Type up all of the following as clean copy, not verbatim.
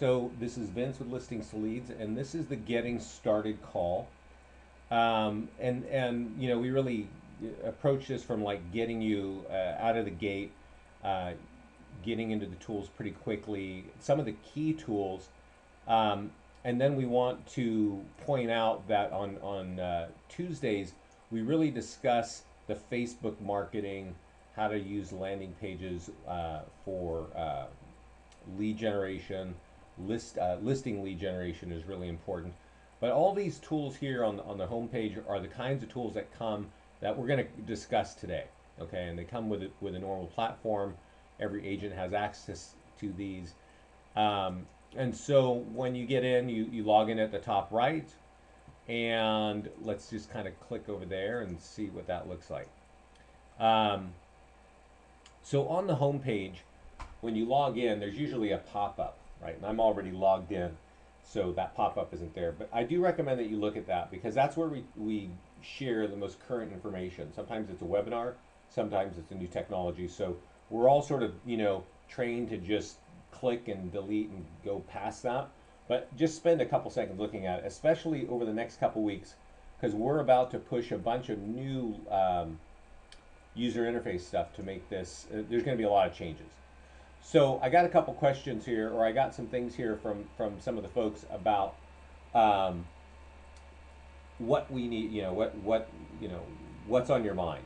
So this is Vince with Listings to Leads, and this is the getting started call. And we really approach this from like getting you out of the gate, uh, getting into the tools pretty quickly, some of the key tools, um, and then we want to point out that on Tuesdays we really discuss the Facebook marketing, how to use landing pages for lead generation, listing lead generation is really important. But all these tools here on the homepage are the kinds of tools that come that we're going to discuss today. Okay, and they come with a normal platform. Every agent has access to these. And so when you get in, you log in at the top right, and let's just kind of click over there and see what that looks like. Um, so on the home page, when you log in, there's usually a pop-up, right? And I'm already logged in, so that pop-up isn't there. But I do recommend that you look at that because that's where we share the most current information. Sometimes it's a webinar, sometimes it's a new technology. So we're all sort of, trained to just click and delete and go past that. But just spend a couple seconds looking at it, especially over the next couple weeks, because we're about to push a bunch of new user interface stuff to make this. There's going to be a lot of changes. So I got a couple questions here, or I got some things here from some of the folks about what we need. What's on your mind.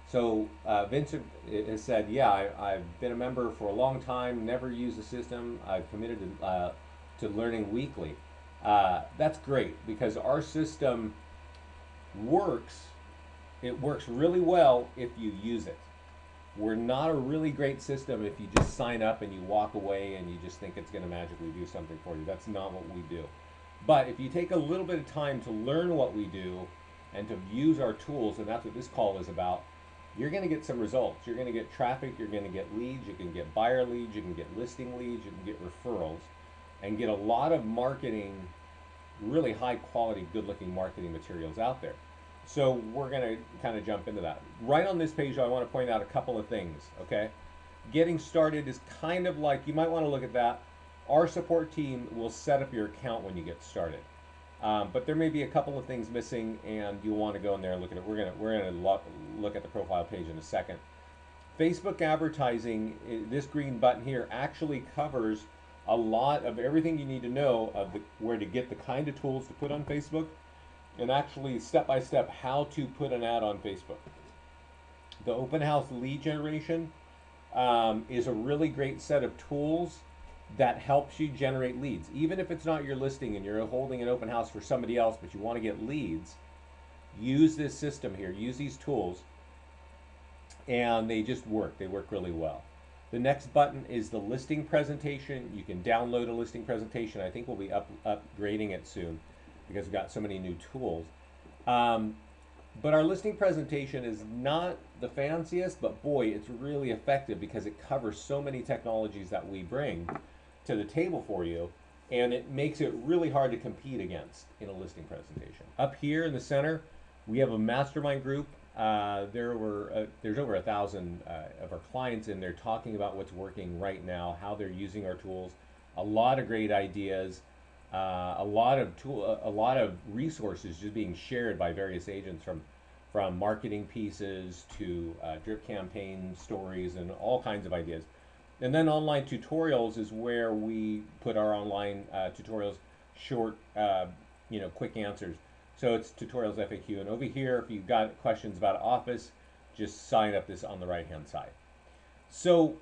So Vincent has said, yeah, I've been a member for a long time, never used the system. I've committed to learning weekly. That's great because our system works. It works really well if you use it. We're not a really great system if you just sign up and you walk away and you just think it's going to magically do something for you. That's not what we do. But if you take a little bit of time to learn what we do and to use our tools, and that's what this call is about, you're going to get some results. You're going to get traffic, you're going to get leads, you can get buyer leads, you can get listing leads, you can get referrals, and get a lot of marketing, really high quality, good looking marketing materials out there. So we're going to kind of jump into that. Right on this page, I want to point out a couple of things, okay? Getting started is kind of like, you might want to look at that. Our support team will set up your account when you get started. But there may be a couple of things missing, and you'll want to go in there and look at it. We're gonna look at the profile page in a second. Facebook advertising, this green button here, actually covers a lot of everything you need to know of where to get the kind of tools to put on Facebook, and actually step by step how to put an ad on Facebook. The open house lead generation is a really great set of tools that helps you generate leads. Even if it's not your listing and you're holding an open house for somebody else, but you want to get leads, use this system here, use these tools, and they just work. They work really well. The next button is the listing presentation. You can download a listing presentation. I think we'll be upgrading it soon because we've got so many new tools. But our listing presentation is not the fanciest, but boy, it's really effective because it covers so many technologies that we bring to the table for you, and it makes it really hard to compete against in a listing presentation. Up here in the center, we have a mastermind group. There's over 1,000 of our clients in there talking about what's working right now, how they're using our tools, a lot of great ideas, a lot of resources just being shared by various agents from marketing pieces to drip campaign stories and all kinds of ideas. And then online tutorials is where we put our online tutorials, short, quick answers. So it's tutorials FAQ. And over here, if you've got questions about Office, just sign up this on the right-hand side. So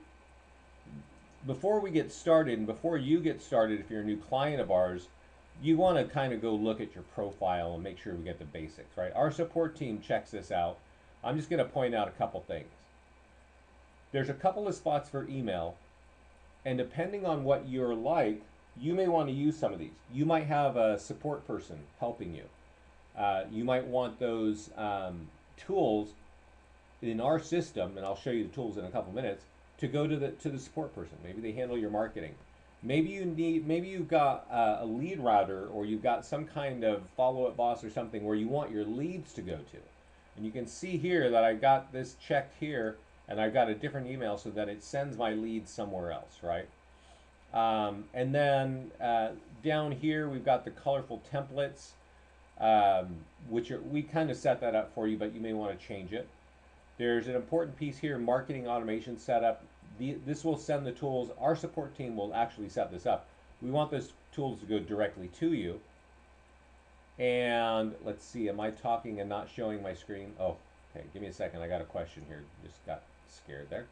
before we get started, and before you get started, if you're a new client of ours, you want to kind of go look at your profile and make sure we get the basics, right? Our support team checks this out. I'm just going to point out a couple things. There's a couple of spots for email, and depending on what you're like, you may want to use some of these. You might have a support person helping you. You might want those tools in our system, and I'll show you the tools in a couple minutes, to go to the support person. Maybe they handle your marketing. Maybe you've got a lead router, or you've got some kind of follow-up boss or something where you want your leads to go to. And you can see here that I got this checked here, and I've got a different email so that it sends my leads somewhere else, right? And then down here, we've got the colorful templates, which we kind of set that up for you, but you may want to change it. There's an important piece here, marketing automation setup. This will send the tools. Our support team will actually set this up. We want those tools to go directly to you. And let's see, am I talking and not showing my screen? Oh, okay, give me a second. I got a question here. Just got scared there.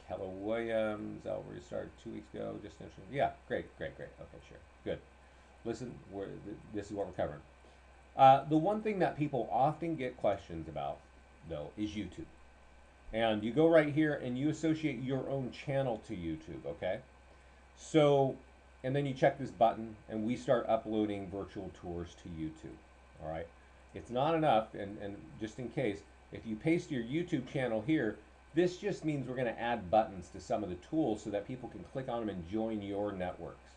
Keller Williams, we started 2 weeks ago. Just yeah, great. Okay, sure, good. Listen, this is what we're covering. The one thing that people often get questions about, though, is YouTube. And you go right here and you associate your own channel to YouTube, okay? So, and then you check this button and we start uploading virtual tours to YouTube, all right? It's not enough, and just in case, if you paste your YouTube channel here, this just means we're going to add buttons to some of the tools so that people can click on them and join your networks.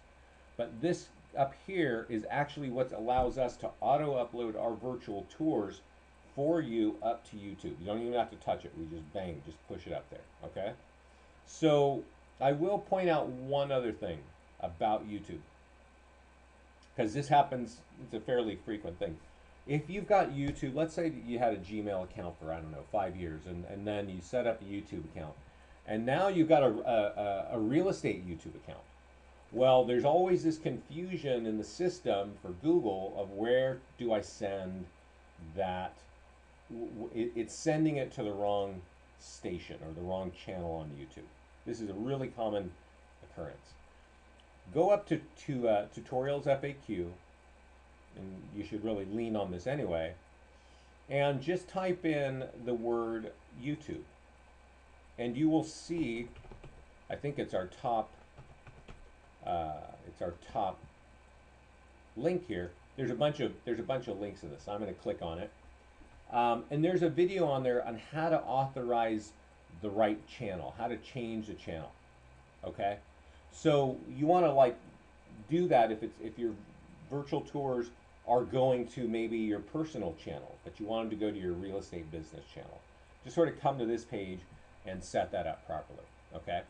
But this up here is actually what allows us to auto-upload our virtual tours for you up to YouTube. You don't even have to touch it. We just bang, just push it up there, okay? So I will point out one other thing about YouTube, because this happens, it's a fairly frequent thing. If you've got YouTube, let's say that you had a Gmail account for, I don't know, 5 years, and then you set up a YouTube account, and now you've got a real estate YouTube account. Well, there's always this confusion in the system for Google of where do I send that. It's sending it to the wrong station or the wrong channel on YouTube. This is a really common occurrence. Go up to Tutorials FAQ, and you should really lean on this anyway, and just type in the word YouTube. And you will see, I think it's our top link here. There's a bunch of links in this. I'm going to click on it. And there's a video on there on how to authorize the right channel, how to change the channel. Okay, so you want to do that if your virtual tours are going to maybe your personal channel, but you want them to go to your real estate business channel. Just sort of come to this page and set that up properly. Okay,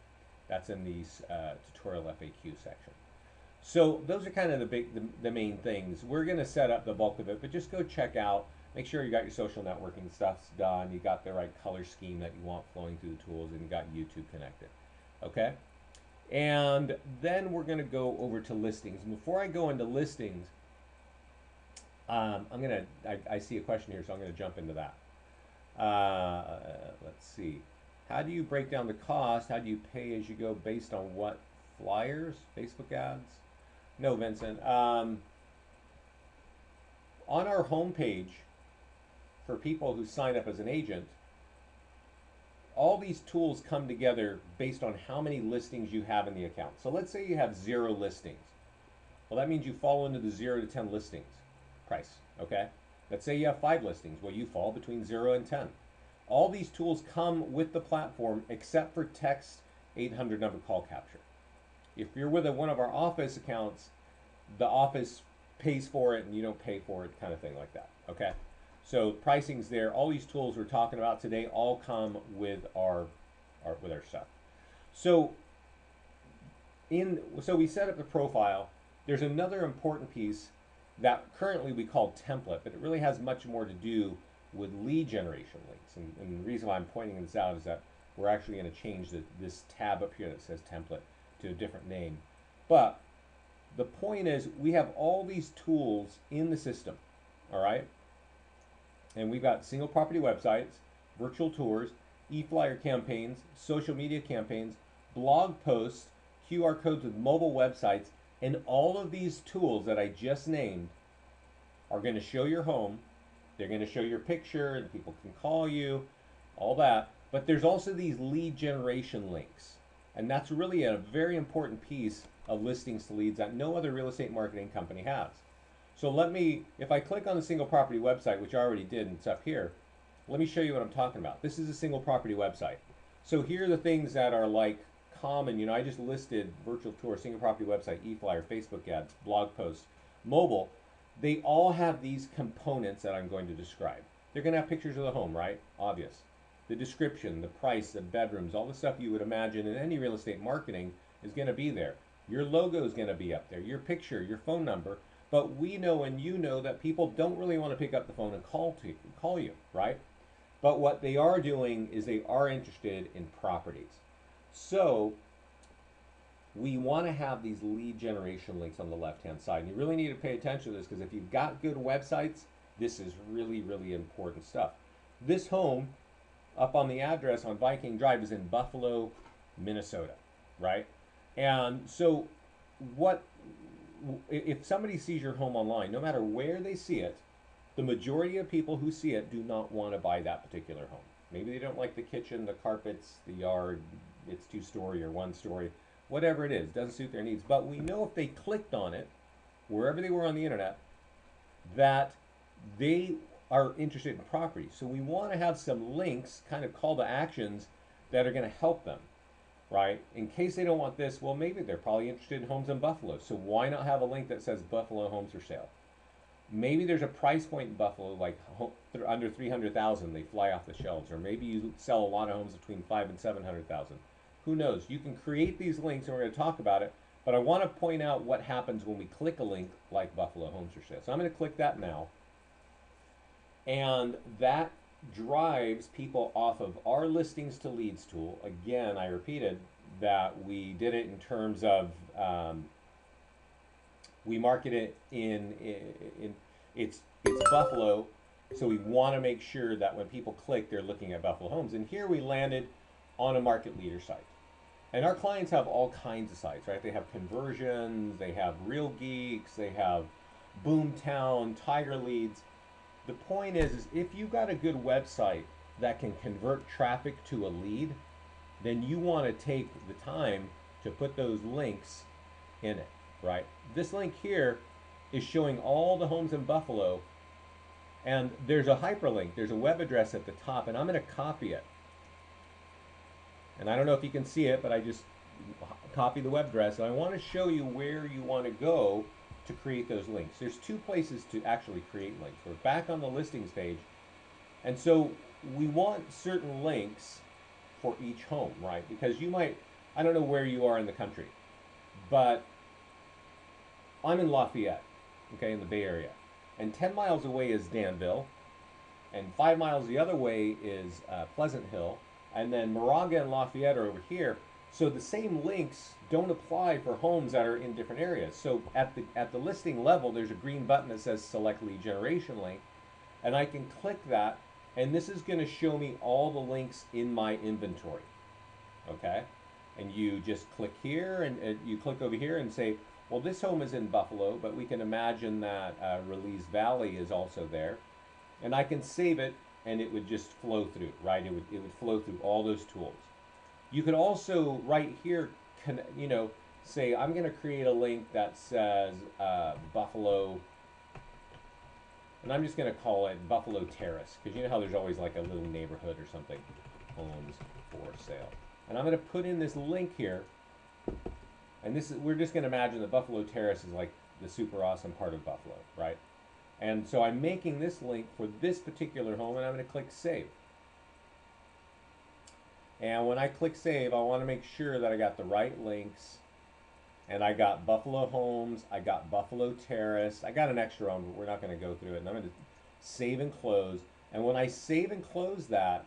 that's in the tutorial FAQ section. So those are kind of the main things. We're going to set up the bulk of it, but just go check out. Make sure you got your social networking stuff's done. You got the right color scheme that you want flowing through the tools, and you got YouTube connected. Okay? And then we're going to go over to listings. And before I go into listings, I see a question here, so I'm going to jump into that. Let's see. How do you break down the cost? How do you pay as you go based on what? Flyers? Facebook ads? No, Vincent. On our homepage, for people who sign up as an agent, all these tools come together based on how many listings you have in the account. So let's say you have 0 listings. Well, that means you fall into the 0 to 10 listings price, okay? Let's say you have 5 listings. Well, you fall between 0 and 10. All these tools come with the platform except for text 800 number call capture. If you're with one of our office accounts, the office pays for it and you don't pay for it, kind of thing like that, okay? So pricing's there. All these tools we're talking about today all come with our stuff. So we set up the profile. There's another important piece that currently we call template, but it really has much more to do with lead generation links. And the reason why I'm pointing this out is that we're actually going to change this tab up here that says template to a different name. But the point is we have all these tools in the system, all right? And we've got single property websites, virtual tours, Eflyer campaigns, social media campaigns, blog posts, QR codes with mobile websites, and all of these tools that I just named are going to show your home. They're going to show your picture and people can call you, all that. But there's also these lead generation links. And that's really a very important piece of listings to leads that no other real estate marketing company has. So if I click on the single property website, which I already did and it's up here, let me show you what I'm talking about. This is a single property website. So here are the things that are common. I just listed virtual tour, single property website, eFlyer, Facebook ads, blog posts, mobile. They all have these components that I'm going to describe. They're going to have pictures of the home, right? Obvious. The description, the price, the bedrooms, all the stuff you would imagine in any real estate marketing is going to be there. Your logo is going to be up there, your picture, your phone number. But we know and you know that people don't really want to pick up the phone and call you, right? But what they are doing is they are interested in properties. So we want to have these lead generation links on the left-hand side. And you really need to pay attention to this because if you've got good websites, this is really, really important stuff. This home up on the address on Viking Drive is in Buffalo, Minnesota, right? And so what if somebody sees your home online, no matter where they see it, the majority of people who see it do not want to buy that particular home. Maybe they don't like the kitchen, the carpets, the yard, it's 2-story or 1-story, whatever it is, doesn't suit their needs. But we know if they clicked on it, wherever they were on the internet, that they are interested in property. So we want to have some links, kind of call to actions that are going to help them, right? In case they don't want this, well, maybe they're probably interested in homes in Buffalo. So why not have a link that says Buffalo homes for sale? Maybe there's a price point in Buffalo, like under 300,000, they fly off the shelves. Or maybe you sell a lot of homes between 5 and 700,000. Who knows? You can create these links, and we're going to talk about it. But I want to point out what happens when we click a link like Buffalo homes for sale. So I'm going to click that now. And that drives people off of our listings to leads tool. Again, I repeated that we did it in terms of we market it in it's Buffalo, so we want to make sure that when people click, they're looking at Buffalo homes. And here we landed on a market leader site. And our clients have all kinds of sites, right? They have conversions, they have Real Geeks, they have Boomtown, Tiger Leads. The point is if you've got a good website that can convert traffic to a lead, then you want to take the time to put those links in it, right? This link here is showing all the homes in Buffalo, and there's a hyperlink, there's a web address at the top, and I'm going to copy it. And I don't know if you can see it, but I just copy the web address, and I want to show you where you want to go to create those links. There's 2 places to actually create links. We're back on the listings page, and so we want certain links for each home, right? Because you might, I don't know where you are in the country, but I'm in Lafayette, okay, in the Bay Area, and 10 miles away is Danville, and 5 miles the other way is Pleasant Hill, and then Moraga and Lafayette are over here. So the same links don't apply for homes that are in different areas. So at the listing level, there's a green button that says select lead generation link, and I can click that, and this is going to show me all the links in my inventory, okay? And you just click here, and you click over here and say, well, this home is in Buffalo, but we can imagine that Release Valley is also there, and I can save it, and it would just flow through, right? It would flow through all those tools. You could also right here, say I'm going to create a link that says Buffalo, and I'm just going to call it Buffalo Terrace, because you know how there's always like a little neighborhood or something, homes for sale. And I'm going to put in this link here, and we're just going to imagine that Buffalo Terrace is like the super awesome part of Buffalo, right? And so I'm making this link for this particular home, and I'm going to click Save. And when I click Save, I want to make sure that I got the right links. And I got Buffalo Homes, I got Buffalo Terrace, I got an extra one, but we're not going to go through it. And I'm going to save and close. And when I save and close that,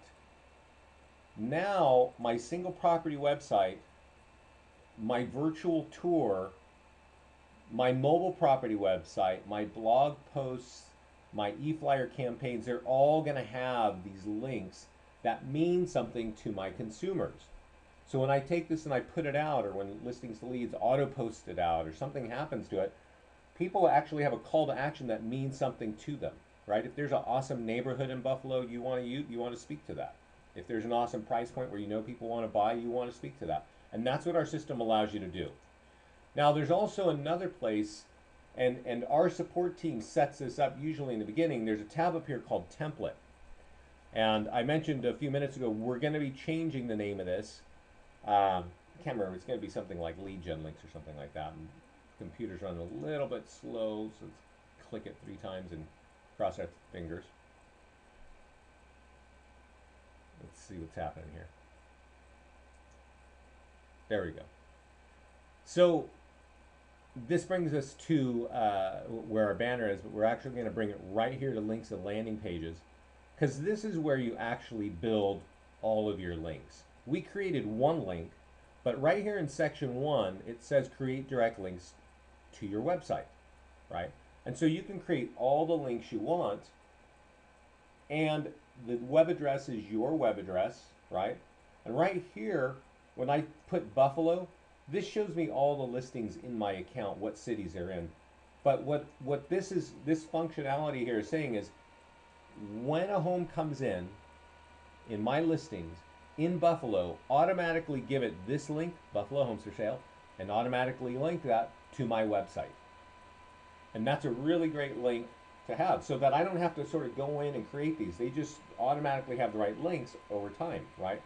now my single property website, my virtual tour, my mobile property website, my blog posts, my Eflyer campaigns, they're all going to have these links that mean something to my consumers. So when I take this and I put it out, or when Listings to Leads auto post it out, or something happens to it, people actually have a call to action that means something to them, right? If there's an awesome neighborhood in Buffalo, you want to speak to that. If there's an awesome price point where you know people want to buy, you want to speak to that. And that's what our system allows you to do. Now, there's also another place, and our support team sets this up usually in the beginning. There's a tab up here called Template. And I mentioned a few minutes ago, we're going to be changing the name of this. I can't remember, it's going to be something like lead gen links or something like that. And computers run a little bit slow, so let's click it 3 times and cross our fingers. Let's see what's happening here. There we go. So this brings us to where our banner is, but we're actually going to bring it right here to links and landing pages, because this is where you actually build all of your links. We created one link, but right here in section 1, it says create direct links to your website, right? And so you can create all the links you want, and the web address is your web address, right? And right here, when I put Buffalo, this shows me all the listings in my account, what cities they're in. But what this functionality here is saying is, when a home comes in my listings in Buffalo, automatically give it this link, Buffalo Homes for Sale, and automatically link that to my website. And that's a really great link to have, so that I don't have to sort of go in and create these. They just automatically have the right links over time, right?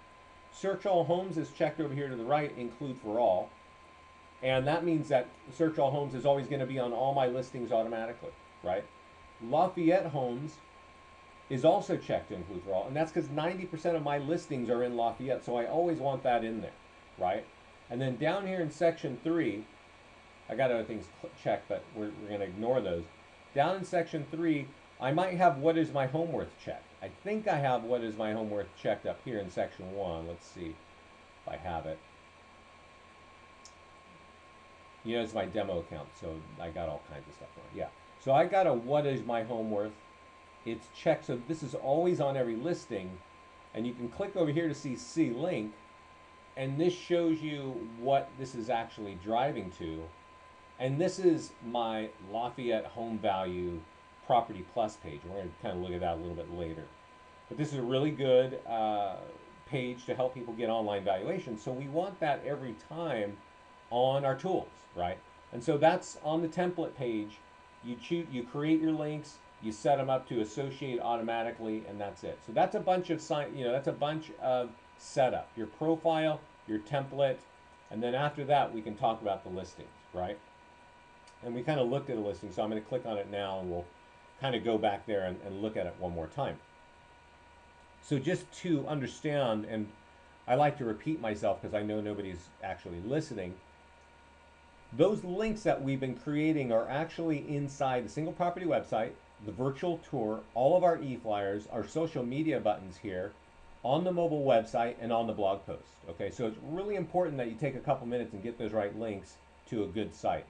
Search all homes is checked over here to the right, include for all. And that means that search all homes is always going to be on all my listings automatically, right? Lafayette Homes is also checked to include for all, and that's because 90% of my listings are in Lafayette, so I always want that in there, right? And then down here in section 3, I got other things checked, but we're going to ignore those. Down in section 3, I might have what is my home worth checked. I think I have what is my home worth checked up here in section 1. Let's see if I have it. You know, it's my demo account, so I got all kinds of stuff on it. Yeah. So I got a what is my home worth. It's checked, so this is always on every listing. And you can click over here to see link, and this shows you what this is actually driving to. And this is my Lafayette home value property plus page. We're going to kind of look at that a little bit later. But this is a really good page to help people get online valuations. So we want that every time on our tools, right? And so that's on the template page. You create your links, you set them up to associate automatically, and that's it. So that's a bunch of that's a bunch of setup. Your profile, your template, and then after that we can talk about the listings, right? And we kind of looked at a listing, so I'm going to click on it now, and we'll kind of go back there and look at it one more time. So just to understand, and I like to repeat myself because I know nobody's actually listening, those links that we've been creating are actually inside the single property website, the virtual tour, all of our e-flyers, our social media buttons here, on the mobile website, and on the blog post. Okay, so it's really important that you take a couple minutes and get those right links to a good site.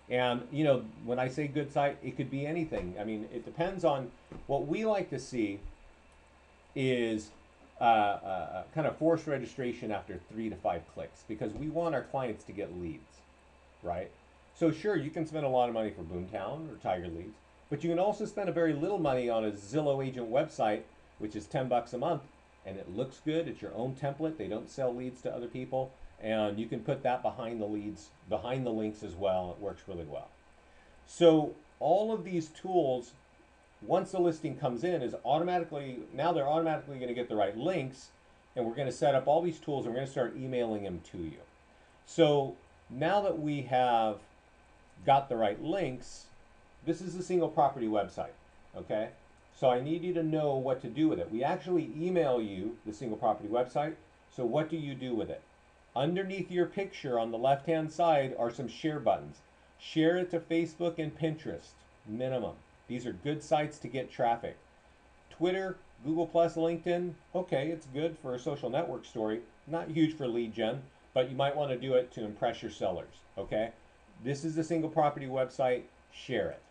And you know, when I say good site, it could be anything. I mean, it depends on what we like to see is kind of forced registration after 3 to 5 clicks, because we want our clients to get leads, right? So sure, you can spend a lot of money for Boomtown or Tiger Leads, but you can also spend a very little money on a Zillow agent website, which is $10 a month, and it looks good. It's your own template. They don't sell leads to other people, and you can put that behind the leads, behind the links as well. It works really well. So all of these tools, once the listing comes in, is automatically, now they're automatically going to get the right links, and we're going to set up all these tools, and we're going to start emailing them to you. So now that we have got the right links, this is the single property website, okay? So I need you to know what to do with it. We actually email you the single property website, so what do you do with it? Underneath your picture on the left-hand side are some share buttons. Share it to Facebook and Pinterest, minimum. These are good sites to get traffic. Twitter, Google+, LinkedIn, okay, it's good for a social network story. Not huge for lead gen, but you might want to do it to impress your sellers, okay? This is the single property website, share it,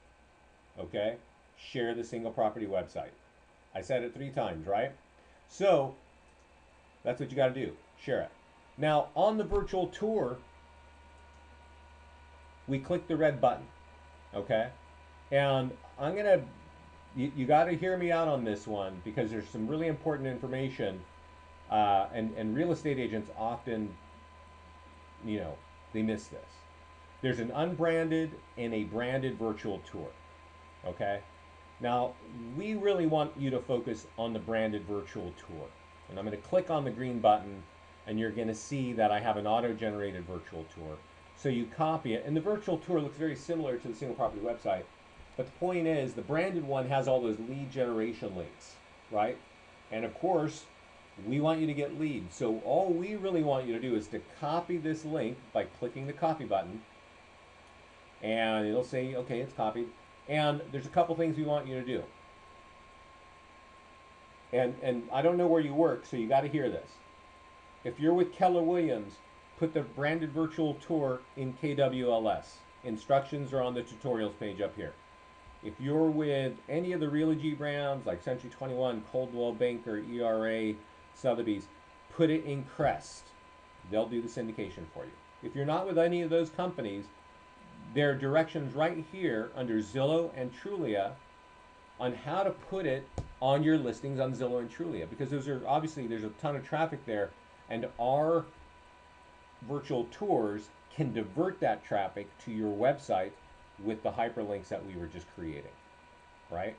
okay? Share the single property website. I said it 3 times, right? So that's what you got to do, share it. Now on the virtual tour, we click the red button, okay? And I'm gonna, you got to hear me out on this one, because there's some really important information, and real estate agents often, you know, they miss this. There's an unbranded and a branded virtual tour, okay? Now, we really want you to focus on the branded virtual tour. And I'm going to click on the green button, and you're going to see that I have an auto-generated virtual tour. So you copy it, and the virtual tour looks very similar to the single property website. But the point is, the branded one has all those lead generation links, right? And of course, We want you to get leads. So all we really want you to do is to copy this link by clicking the copy button, and it'll say, okay, it's copied. And there's a couple things we want you to do. And I don't know where you work, so you got to hear this. If you're with Keller Williams, put the branded virtual tour in KWLS. Instructions are on the tutorials page up here. If you're with any of the Realogy brands like Century 21, Coldwell Banker, ERA, Sotheby's, put it in Crest. They'll do the syndication for you. If you're not with any of those companies, there are directions right here under Zillow and Trulia on how to put it on your listings on Zillow and Trulia, because those are obviously, there's a ton of traffic there, and our virtual tours can divert that traffic to your website with the hyperlinks that we were just creating, right?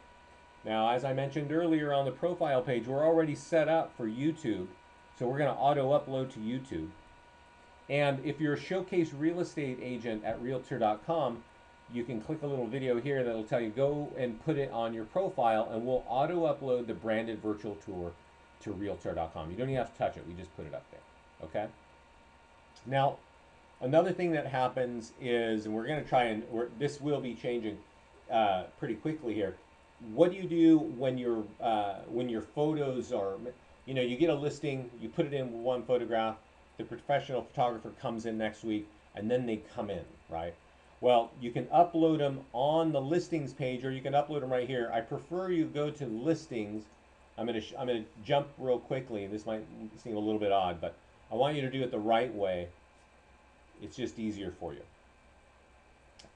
Now, as I mentioned earlier on the profile page, we're already set up for YouTube, so we're going to auto upload to YouTube. And if you're a showcase real estate agent at realtor.com, you can click a little video here that'll tell you go and put it on your profile, and we'll auto upload the branded virtual tour to realtor.com. You don't even have to touch it, we just put it up there, okay? Now, another thing that happens is, and we're going to try and, this will be changing pretty quickly here. What do you do when your photos are, you know, you get a listing, you put it in one photograph, the professional photographer comes in next week, and then they come in, right? Well, you can upload them on the listings page, or you can upload them right here. I prefer you go to listings. I'm gonna jump real quickly, and this might seem a little bit odd, but I want you to do it the right way. It's just easier for you.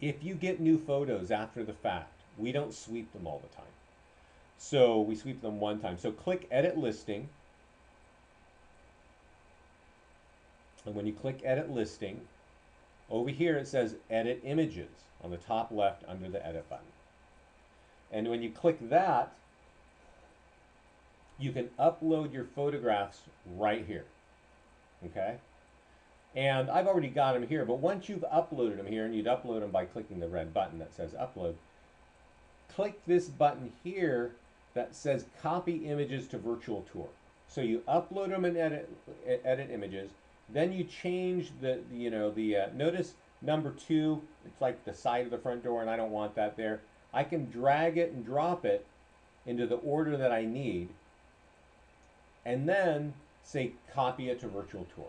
If you get new photos after the fact, we don't sweep them all the time. So we sweep them one time. So click Edit Listing. And when you click Edit Listing, over here it says Edit Images on the top left under the Edit button. And when you click that, you can upload your photographs right here, okay? And I've already got them here, but once you've uploaded them here, and you'd upload them by clicking the red button that says Upload, click this button here that says Copy Images to Virtual Tour. So you upload them in Edit Images, then you change notice number 2, it's like the side of the front door, and I don't want that there. I can drag it and drop it into the order that I need, and then say copy it to virtual tour.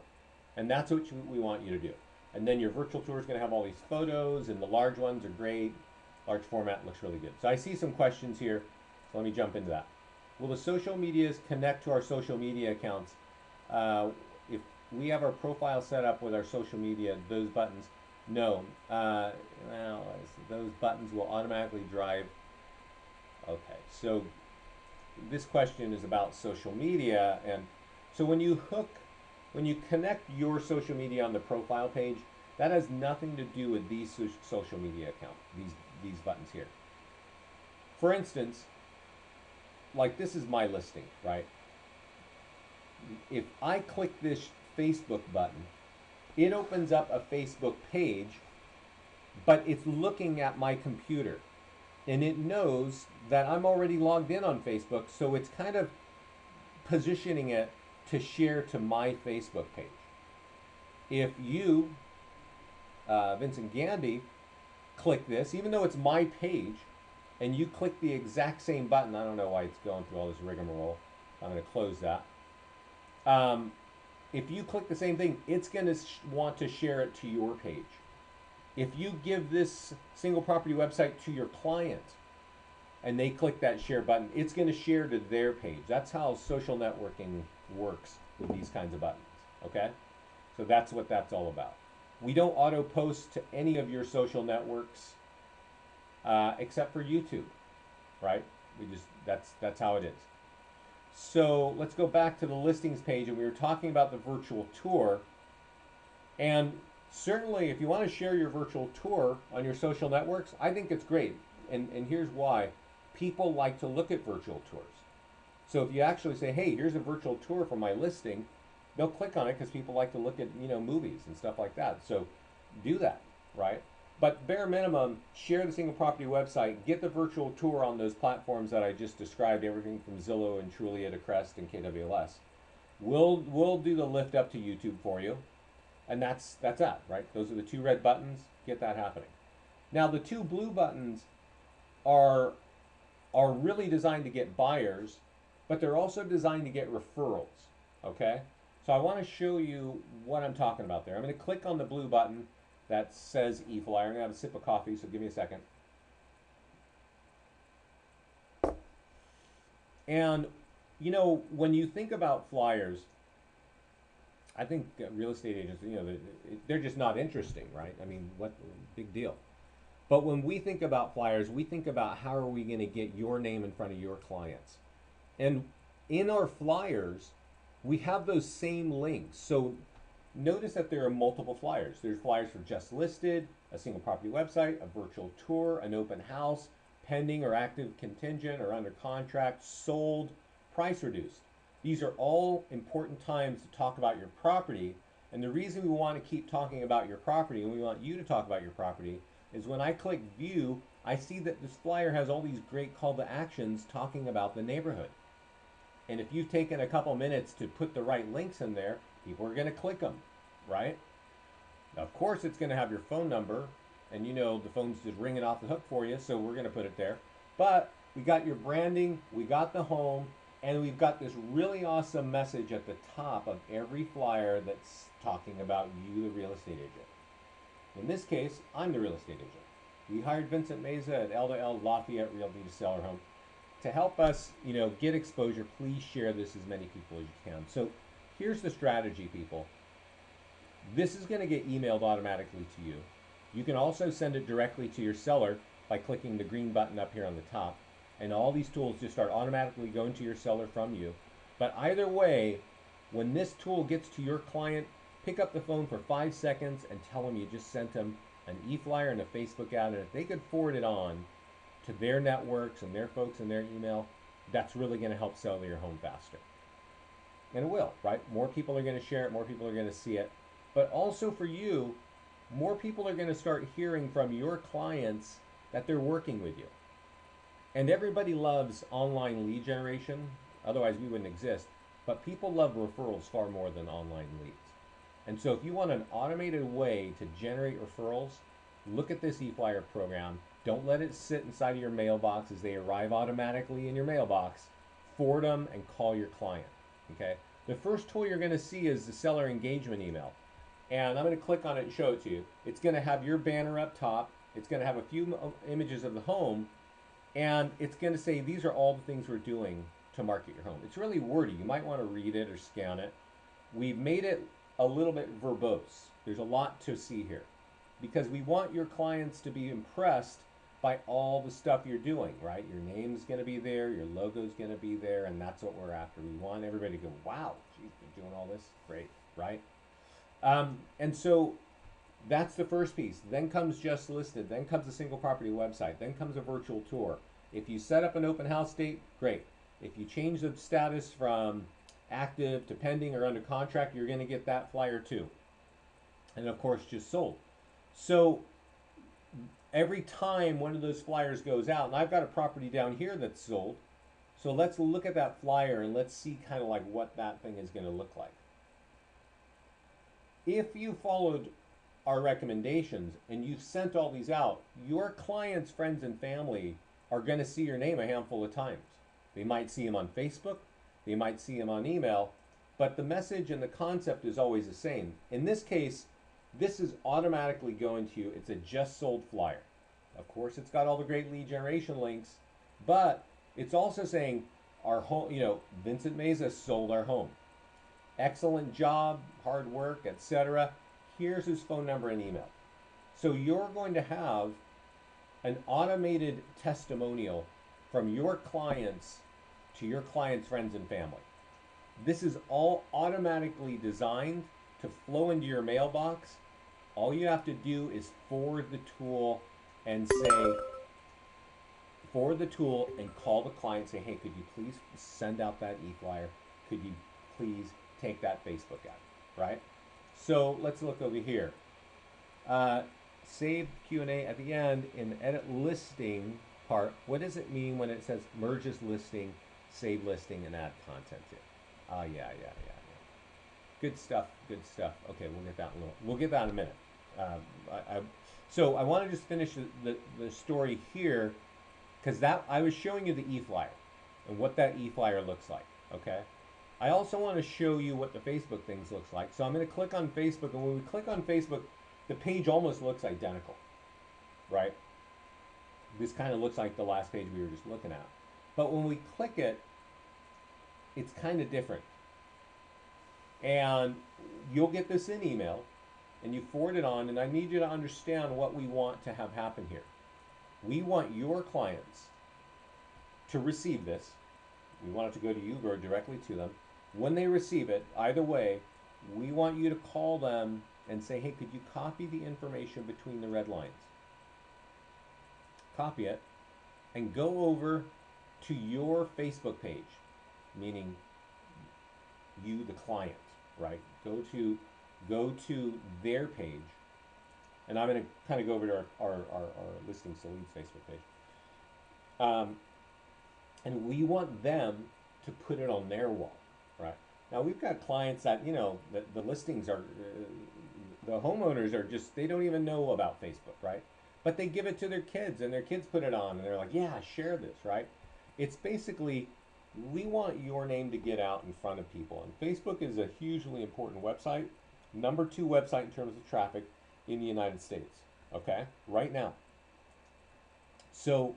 And that's what we want you to do. And then your virtual tour is going to have all these photos, and the large ones are great. Large format looks really good. So I see some questions here, so let me jump into that. Will the social medias connect to our social media accounts? If we have our profile set up with our social media, those buttons, no. Well, those buttons will automatically drive. Okay, so this question is about social media, and so when you connect your social media on the profile page, that has nothing to do with these social media accounts, these buttons here. For instance, like this is my listing, right? If I click this Facebook button, it opens up a Facebook page, but it's looking at my computer, and it knows that I'm already logged in on Facebook, so it's kind of positioning it to share to my Facebook page. If you, Vincent Gandy, click this, even though it's my page, and you click the exact same button, I don't know why it's going through all this rigmarole, I'm going to close that. If you click the same thing, it's going to want to share it to your page. If you give this single property website to your client, and they click that share button, it's going to share to their page. That's how social networking works with these kinds of buttons, okay? So that's what that's all about. We don't auto post to any of your social networks except for YouTube, right? That's how it is. So let's go back to the listings page, and we were talking about the virtual tour. And certainly if you want to share your virtual tour on your social networks, I think it's great. And here's why. People like to look at virtual tours. So if you actually say, hey, here's a virtual tour for my listing, they'll click on it because people like to look at, movies and stuff like that. So do that, right? But bare minimum, share the single property website, get the virtual tour on those platforms that I just described, everything from Zillow and Trulia to Crest and KWLS. We'll do the lift up to YouTube for you, and that's that, right? Those are the two red buttons. Get that happening. Now the two blue buttons are are really designed to get buyers, but they're also designed to get referrals. Okay, so I want to show you what I'm talking about there. I'm going to click on the blue button that says Eflyer. I'm going to have a sip of coffee, so give me a second. And you know, when you think about flyers, I think real estate agents, you know, they're just not interesting, right? I mean, what big deal? But when we think about flyers, we think about how are we going to get your name in front of your clients. And in our flyers, we have those same links. So notice that there are multiple flyers. There's flyers for just listed, a single property website, a virtual tour, an open house, pending or active contingent or under contract, sold, price reduced. These are all important times to talk about your property. And the reason we want to keep talking about your property and we want you to talk about your property is when I click view, I see that this flyer has all these great call to actions talking about the neighborhood. And if you've taken a couple minutes to put the right links in there, people are going to click them, right? Of course, it's going to have your phone number, and you know the phone's just ringing off the hook for you, so we're going to put it there. But we got your branding, we got the home, and we've got this really awesome message at the top of every flyer that's talking about you, the real estate agent. In this case, I'm the real estate agent. We hired Vincent Meza at L2L Lafayette Realty to sell our home. To help us, you know, get exposure, please share this as many people as you can. So here's the strategy, people. This is going to get emailed automatically to you. You can also send it directly to your seller by clicking the green button up here on the top. And all these tools just start automatically going to your seller from you. But either way, when this tool gets to your client, pick up the phone for 5 seconds and tell them you just sent them an e-flyer and a Facebook ad. And if they could forward it on to their networks and their folks in their email, that's really going to help sell your home faster. And it will, right? More people are going to share it, more people are going to see it. But also for you, more people are going to start hearing from your clients that they're working with you. And everybody loves online lead generation, otherwise we wouldn't exist. But people love referrals far more than online leads. And so if you want an automated way to generate referrals, look at this eFlyer program. Don't let it sit inside of your mailbox as they arrive automatically in your mailbox. Forward them and call your client, okay? The first tool you're gonna see is the seller engagement email. And I'm gonna click on it and show it to you. It's gonna have your banner up top. It's gonna have a few images of the home. And it's gonna say, these are all the things we're doing to market your home. It's really wordy. You might wanna read it or scan it. We've made it a little bit verbose. There's a lot to see here because we want your clients to be impressed by all the stuff you're doing, right? Your name's going to be there, your logo's going to be there, and that's what we're after. We want everybody to go, wow, geez, you're doing all this, great, right? And so that's the first piece. Then comes just listed, then comes a single property website, then comes a virtual tour. If you set up an open house date, great. If you change the status from active to pending or under contract, you're going to get that flyer too. And of course, just sold. So every time one of those flyers goes out, and I've got a property down here that's sold, so let's look at that flyer and let's see kind of like what that thing is going to look like. If you followed our recommendations and you've sent all these out, your clients, friends, and family are going to see your name a handful of times. They might see them on Facebook, they might see them on email, but the message and the concept is always the same. In this case, this is automatically going to you. It's a just sold flyer. Of course, it's got all the great lead generation links, but it's also saying our home, you know, Vincent Meza sold our home. Excellent job, hard work, etc. Here's his phone number and email. So you're going to have an automated testimonial from your clients to your clients, friends, and family. This is all automatically designed to flow into your mailbox. All you have to do is forward the tool and call the client, say, hey, could you please send out that e-flyer? Could you please take that Facebook ad, right? So let's look over here. Save Q&A at the end in the edit listing part. What does it mean when it says merges listing, save listing, and add content to it? Yeah. Good stuff. Good stuff. Okay, we'll get that in a little. We'll get that in a minute. So I want to just finish the story here because that I was showing you the e-flyer and what that e-flyer looks like. Okay. I also want to show you what the Facebook things looks like. So I'm going to click on Facebook, and when we click on Facebook, the page almost looks identical, right? This kind of looks like the last page we were just looking at. But when we click it, it's kind of different. And you'll get this in email, and you forward it on, and I need you to understand what we want to have happen here. We want your clients to receive this. We want it to go to you or directly to them. When they receive it, either way, we want you to call them and say, hey, could you copy the information between the red lines? Copy it and go over to your Facebook page, meaning you, the client, right? Go to their page, and I'm going to kind of go over to our Listings to Leads Facebook page. And we want them to put it on their wall, right? Now we've got clients that, you know, the listings are, the homeowners are just, they don't even know about Facebook, right? But they give it to their kids, and their kids put it on, and they're like, yeah, share this, right? It's basically, we want your name to get out in front of people. And Facebook is a hugely important website, #2 website in terms of traffic in the United States, okay? Right now. So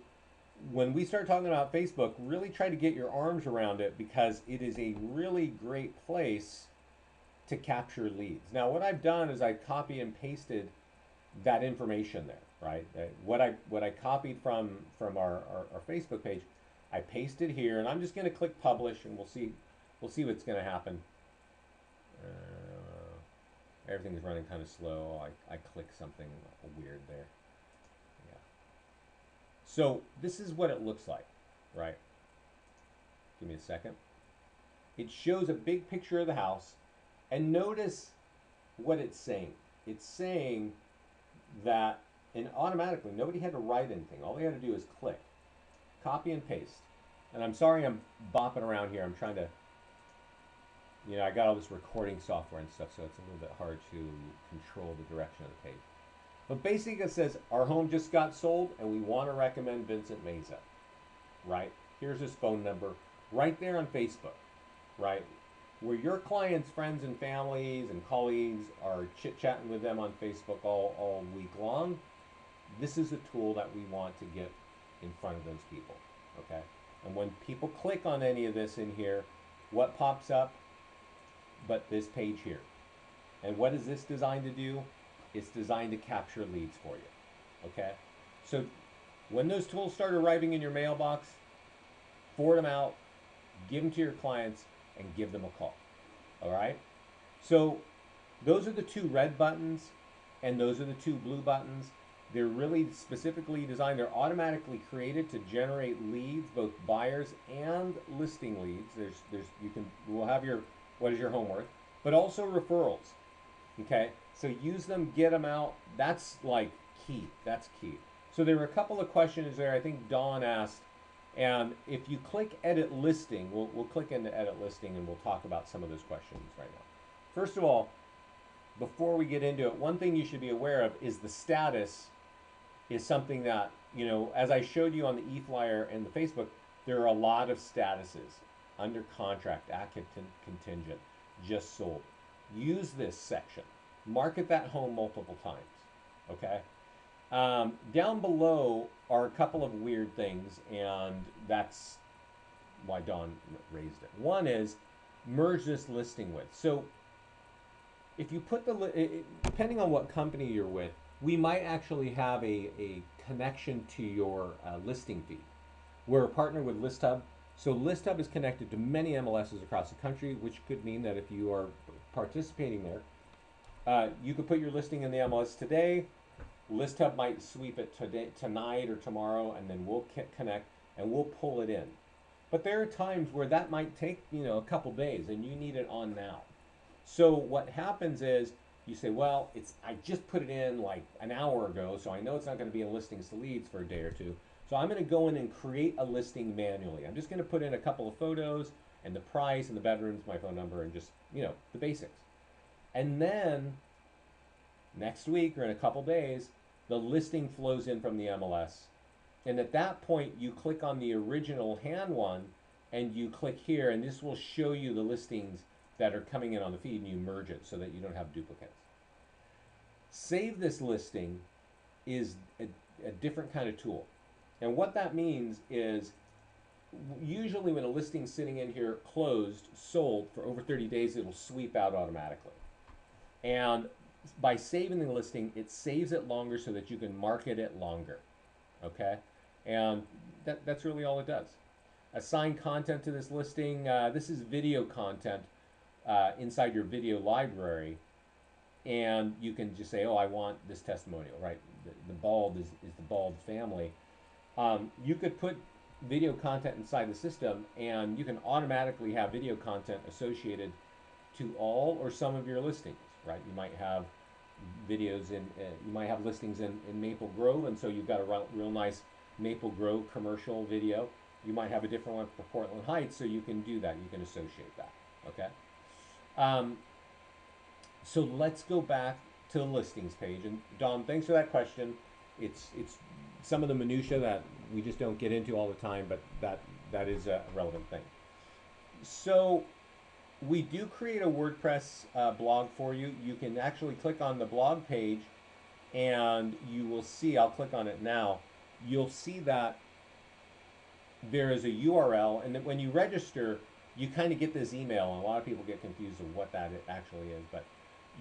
when we start talking about Facebook, really try to get your arms around it because it is a really great place to capture leads. Now, what I've done is I copy and pasted that information there, right? What I copied from our Facebook page, I pasted here, and I'm just going to click publish, and we'll see what's going to happen. Everything's running kind of slow. I clicked something weird there. Yeah. So this is what it looks like, right? Give me a second. It shows a big picture of the house, and notice what it's saying. It's saying that, and automatically, nobody had to write anything. All they had to do is click, copy and paste. And I'm sorry I'm bopping around here. I'm trying to, you know, I got all this recording software and stuff, so it's a little bit hard to control the direction of the page. But basically it says, our home just got sold, and we want to recommend Vincent Meza, right? Here's his phone number, right there on Facebook, right? Where your clients, friends, and families and colleagues are chit-chatting with them on Facebook all week long, this is a tool that we want to get in front of those people, okay? And when people click on any of this in here, what pops up but this page here? And what is this designed to do? It's designed to capture leads for you, okay? So when those tools start arriving in your mailbox, forward them out, give them to your clients, and give them a call, all right? So those are the 2 red buttons, and those are the 2 blue buttons. They're really specifically designed, they're automatically created to generate leads, both buyers and listing leads. We'll have your, what is your home worth, but also referrals, okay? So use them, get them out. That's like key, that's key. So there were a couple of questions there. I think Dawn asked, and if you click edit listing, we'll click into edit listing, and we'll talk about some of those questions right now. First of all, before we get into it, one thing you should be aware of is the status is something that, you know, as I showed you on the e-flyer and the Facebook, there are a lot of statuses: under contract, active contingent, just sold. Use this section. Market that home multiple times, okay? Down below are a couple of weird things, and that's why Dawn raised it. One is merge this listing with. So if you put depending on what company you're with, we might actually have a connection to your listing feed. We're a partner with ListHub. So ListHub is connected to many MLSs across the country, which could mean that if you are participating there, you could put your listing in the MLS today. ListHub might sweep it today, tonight or tomorrow, and then we'll connect and we'll pull it in. But there are times where that might take, you know, a couple days, and you need it on now. So what happens is you say, well, I just put it in like an hour ago, so I know it's not going to be in listings to leads for a day or two. So I'm going to go in and create a listing manually. I'm just going to put in a couple of photos and the price and the bedrooms, my phone number, and just, you know, the basics. And then next week or in a couple days, the listing flows in from the MLS. And at that point, you click on the original hand one and you click here, and this will show you the listings that are coming in on the feed, and you merge it so that you don't have duplicates. Save this listing is a different kind of tool. And what that means is usually when a listing's sitting in here closed, sold for over 30 days, it'll sweep out automatically. And by saving the listing, it saves it longer so that you can market it longer. Okay? And that's really all it does. Assign content to this listing. This is video content inside your video library. And you can just say, oh, I want this testimonial, right? The bald is the bald family. You could put video content inside the system, and you can automatically have video content associated to all or some of your listings, right? You might have videos you might have listings in Maple Grove, and so you've got a real nice Maple Grove commercial video. You might have a different one for Portland Heights, so you can do that. You can associate that, okay? So let's go back to the listings page. And Don, thanks for that question. It's some of the minutia that we just don't get into all the time, but that is a relevant thing. So we do create a WordPress blog for you. You can actually click on the blog page and you will see, I'll click on it now, you'll see that there is a URL, and that when you register, you kind of get this email, and a lot of people get confused of what that actually is, but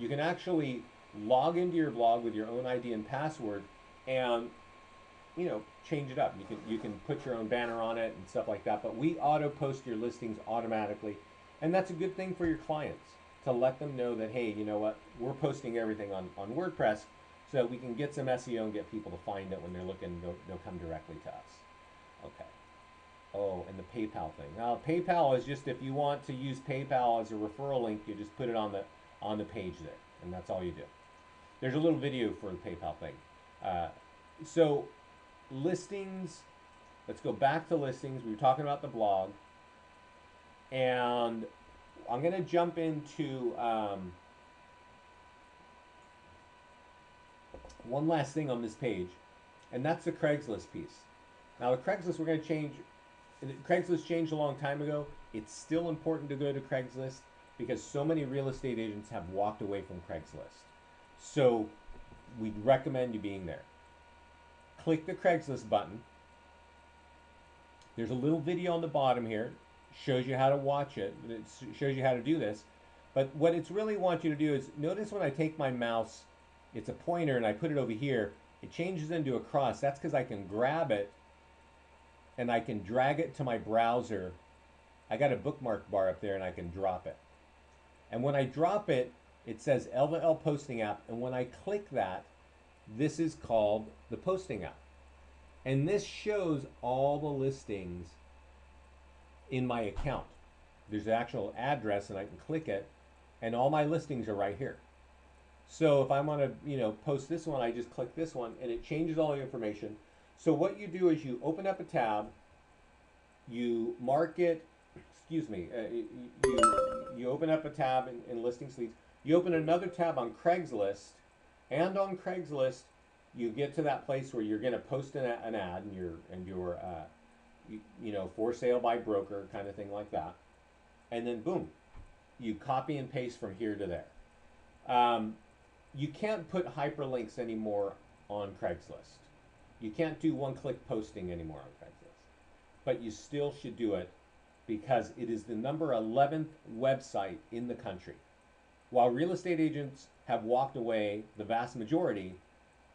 you can actually log into your blog with your own ID and password and change it up. You can put your own banner on it and stuff like that, but we auto post your listings automatically, and that's a good thing for your clients to let them know that, hey, you know what, we're posting everything on WordPress so that we can get some SEO and get people to find it when they're looking. They'll come directly to us. Okay. Oh, and the PayPal thing. Now, PayPal is just, if you want to use PayPal as a referral link, you just put it on the page there, and that's all you do. There's a little video for the PayPal thing. So listings, let's go back to listings. We were talking about the blog, and I'm going to jump into one last thing on this page, and that's the Craigslist piece. Now, the Craigslist, we're going to change. Craigslist changed a long time ago. It's still important to go to Craigslist because so many real estate agents have walked away from Craigslist. So we'd recommend you being there. Click the Craigslist button. There's a little video on the bottom here. Shows you how to watch it. It shows you how to do this. But what it's really want you to do is, notice when I take my mouse, it's a pointer, and I put it over here, it changes into a cross. That's because I can grab it and I can drag it to my browser. I got a bookmark bar up there, and I can drop it. And when I drop it, it says L2L posting app, and when I click that, this is called the posting app. And this shows all the listings in my account. There's an actual address, and I can click it, and all my listings are right here. So if I want to, post this one, I just click this one, and it changes all the information. So what you do is you open up a tab, you mark it, you open up a tab in Listings Leads, you open another tab on Craigslist, and on Craigslist, you get to that place where you're going to post an ad, and your for sale by broker kind of thing like that, and then boom, you copy and paste from here to there. You can't put hyperlinks anymore on Craigslist. You can't do one-click posting anymore on Craigslist, but you still should do it because it is the number 11th website in the country. While real estate agents have walked away, the vast majority,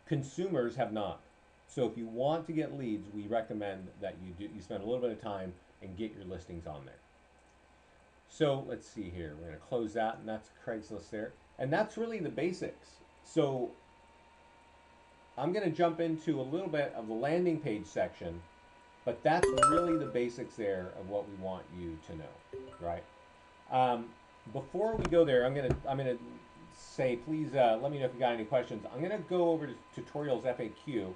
consumers have not. So if you want to get leads, we recommend that you spend a little bit of time and get your listings on there. So let's see here. We're going to close that, and that's Craigslist there. And that's really the basics. So I'm going to jump into a little bit of the landing page section, but that's really the basics there of what we want you to know, right? Before we go there, I'm gonna say, please let me know if you got any questions. I'm gonna go over to tutorials FAQ,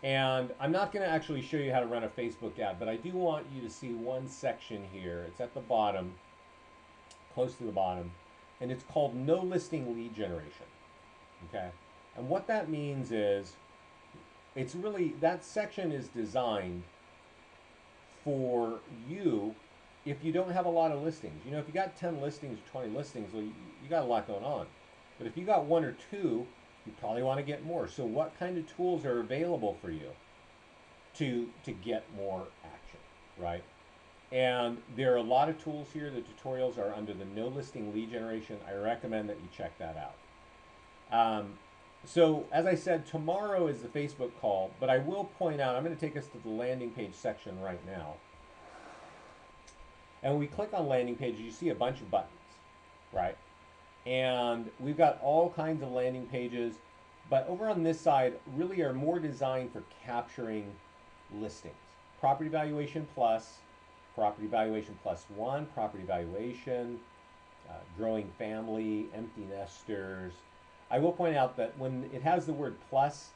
and I'm not gonna actually show you how to run a Facebook ad, but I do want you to see one section here. It's at the bottom, close to the bottom, and it's called no listing lead generation. Okay, and what that means is it's really that section is designed for you if you don't have a lot of listings. You know, if you got 10 listings, 20 listings, well, you got a lot going on. But if you got one or two, you probably want to get more. So what kind of tools are available for you to get more action, right? And there are a lot of tools here. The tutorials are under the no listing lead generation. I recommend that you check that out. So as I said, tomorrow is the Facebook call, but I will point out, I'm going to take us to the landing page section right now. And when we click on landing pages, you see a bunch of buttons, right? And we've got all kinds of landing pages, but over on this side really are more designed for capturing listings. Property valuation plus one, property valuation, growing family, empty nesters. I will point out that when it has the word plus,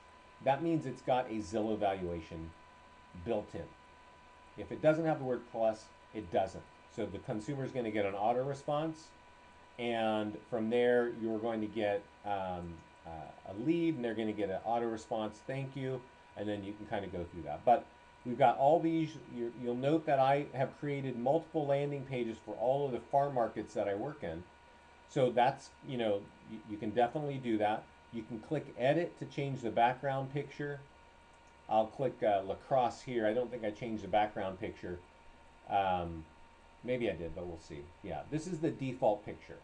that means it's got a Zillow valuation built in. If it doesn't have the word plus, it doesn't. So the consumer is going to get an auto response, and from there you're going to get a lead, and they're going to get an auto response, thank you, and then you can kind of go through that. But we've got all these. You'll note that I have created multiple landing pages for all of the farm markets that I work in. So that's, you can definitely do that. You can click edit to change the background picture. I'll click lacrosse here. I don't think I changed the background picture. Maybe I did, but we'll see. Yeah, this is the default picture.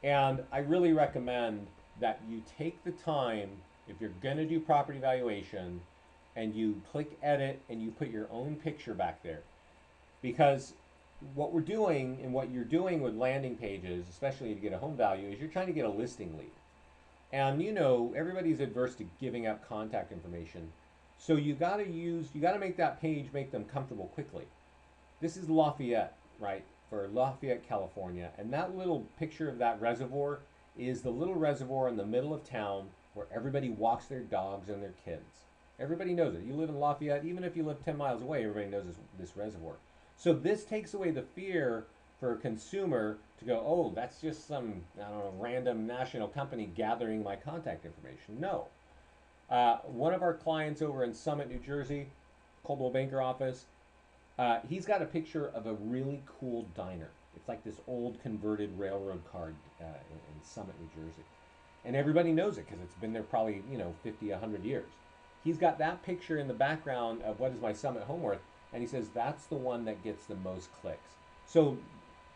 And I really recommend that you take the time, if you're going to do property valuation, and you click edit and you put your own picture back there. Because what we're doing and what you're doing with landing pages, especially to get a home value, is you're trying to get a listing lead. And everybody's adverse to giving out contact information. So you got to make that page, make them comfortable quickly. This is Lafayette, right? For Lafayette, California. And that little picture of that reservoir is the little reservoir in the middle of town where everybody walks their dogs and their kids. Everybody knows it. You live in Lafayette, even if you live 10 miles away, everybody knows this reservoir. So this takes away the fear for a consumer to go, oh, that's just some, random national company gathering my contact information. No. One of our clients over in Summit, New Jersey, Coldwell Banker office, he's got a picture of a really cool diner. It's like this old converted railroad car in Summit, New Jersey. And everybody knows it because it's been there probably, 50, 100 years. He's got that picture in the background of what is my Summit home worth, and he says that's the one that gets the most clicks. So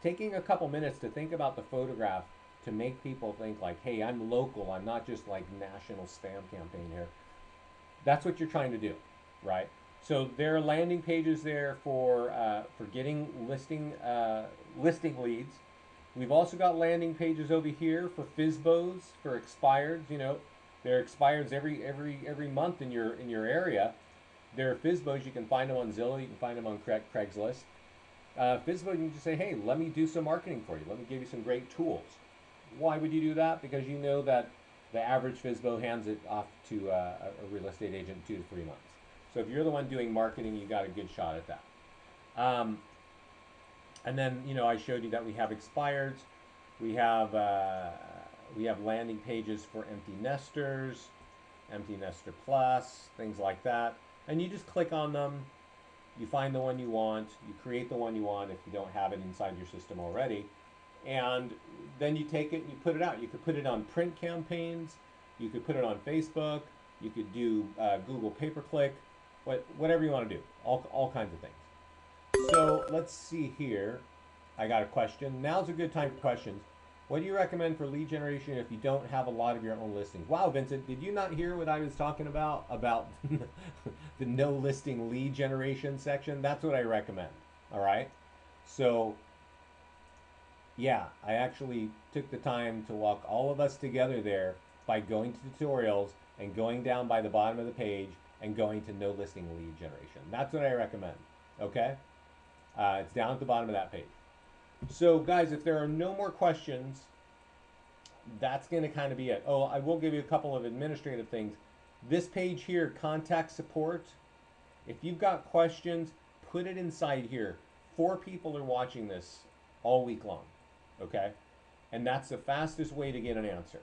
taking a couple minutes to think about the photograph to make people think like, hey, I'm local, I'm not just like national spam campaign here. That's what you're trying to do, right? So there are landing pages there for getting listing leads. We've also got landing pages over here for FSBOs, for expireds. There are expireds every month in your area. There are FSBOs. You can find them on Zillow. You can find them on Craigslist. FSBO, you can just say, hey, let me do some marketing for you. Let me give you some great tools. Why would you do that? Because you know that the average FSBO hands it off to a real estate agent in 2 to 3 months. So if you're the one doing marketing, you got a good shot at that. And then, I showed you that we have expireds. We have landing pages for empty nesters, empty nester plus, things like that. And you just click on them. You find the one you want. You create the one you want if you don't have it inside your system already. And then you take it and you put it out. You could put it on print campaigns. You could put it on Facebook. You could do Google pay-per-click. Whatever you want to do, all kinds of things. So let's see here. I got a question. Now's a good time for questions. What do you recommend for lead generation if you don't have a lot of your own listings? Wow, Vincent, did you not hear what I was talking about the no listing lead generation section? That's what I recommend, all right? So, yeah, I actually took the time to walk all of us together there by going to tutorials and going down by the bottom of the page and going to no listing lead generation. That's what I recommend, okay? It's down at the bottom of that page. So guys, if there are no more questions, that's gonna kind of be it. Oh, I will give you a couple of administrative things. This page here, contact support. If you've got questions, put it inside here. 4 people are watching this all week long, okay? And that's the fastest way to get an answer.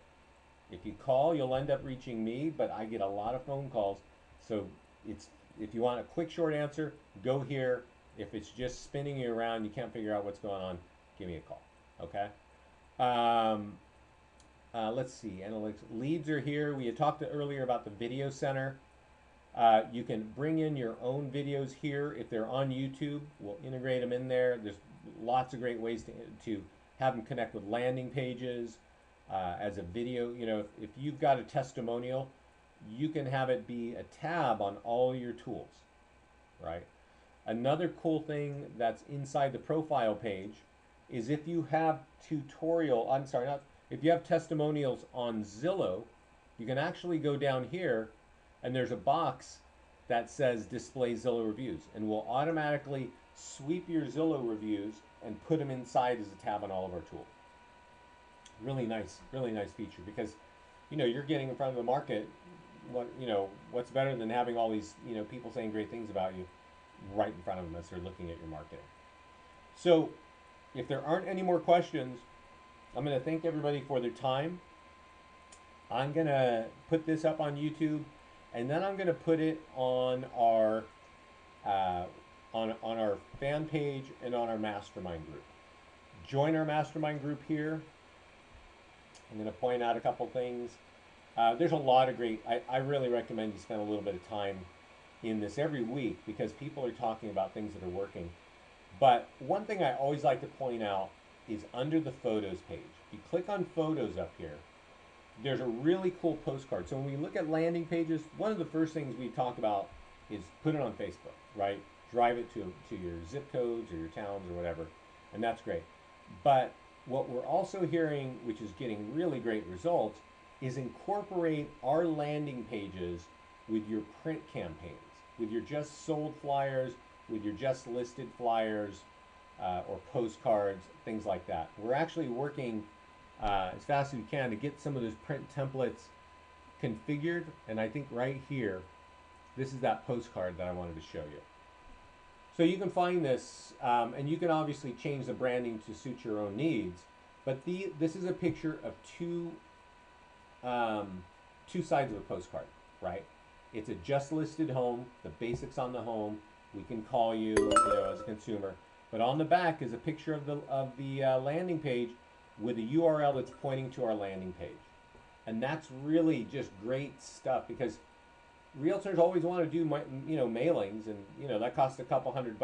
If you call, you'll end up reaching me, but I get a lot of phone calls. So it's if you want a quick, short answer, go here. If it's just spinning you around, you can't figure out what's going on, give me a call. Okay. Um, let's see. Analytics leads are here. We had talked earlier about the video center. You can bring in your own videos here if they're on YouTube. We'll integrate them in there. There's lots of great ways to have them connect with landing pages as a video. You know, if you've got a testimonial, you can have it be a tab on all your tools, right? Another cool thing that's inside the profile page is if you have if you have testimonials on Zillow, you can actually go down here and there's a box that says display Zillow reviews, and we'll automatically sweep your Zillow reviews and put them inside as a tab on all of our tools. Really nice feature, because you're getting in front of the market. What's better than having all these people saying great things about you right in front of them as they're looking at your marketing. So if there aren't any more questions, I'm going to thank everybody for their time. I'm going to put this up on YouTube, and then I'm going to put it on our on our fan page and on our mastermind group. Join our mastermind group here. I'm going to point out a couple things. There's a lot of great, I really recommend you spend a little bit of time in this every week, because people are talking about things that are working. But one thing I always like to point out is under the photos page. If you click on photos up here, there's a really cool postcard. So when we look at landing pages, one of the first things we talk about is put it on Facebook, right? Drive it to your zip codes or your towns or whatever, and that's great. But what we're also hearing, which is getting really great results, is incorporate our landing pages with your print campaigns, with your just sold flyers, with your just listed flyers, or postcards, things like that. We're actually working as fast as we can to get some of those print templates configured, and I think right here, this is that postcard that I wanted to show you. So you can find this, and you can obviously change the branding to suit your own needs, but this is a picture of two sides of a postcard, right? It's a just listed home, the basics on the home. We can call you, as a consumer. But on the back is a picture of the landing page with a URL that's pointing to our landing page. And that's really just great stuff, because realtors always want to do mailings, and that costs a couple $100,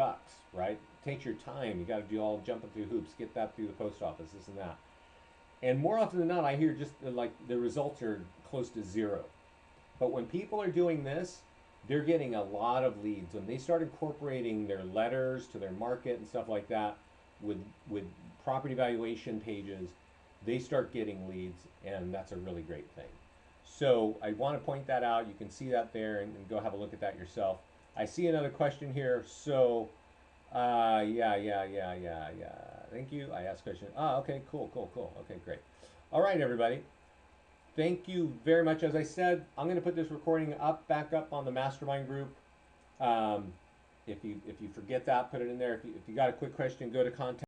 right? It takes your time. You got to do all jumping through hoops, get that through the post office, this and that. And more often than not, I hear just like the results are close to zero. But when people are doing this, they're getting a lot of leads. When they start incorporating their letters to their market and stuff like that with property valuation pages, they start getting leads, and that's a really great thing. So I want to point that out. You can see that there, and go have a look at that yourself. I see another question here. So, yeah. Thank you. I asked a question. Okay, cool. Okay, great. All right, everybody. Thank you very much. As I said, I'm going to put this recording back up on the mastermind group. If you forget that, put it in there. If you got a quick question, go to contact.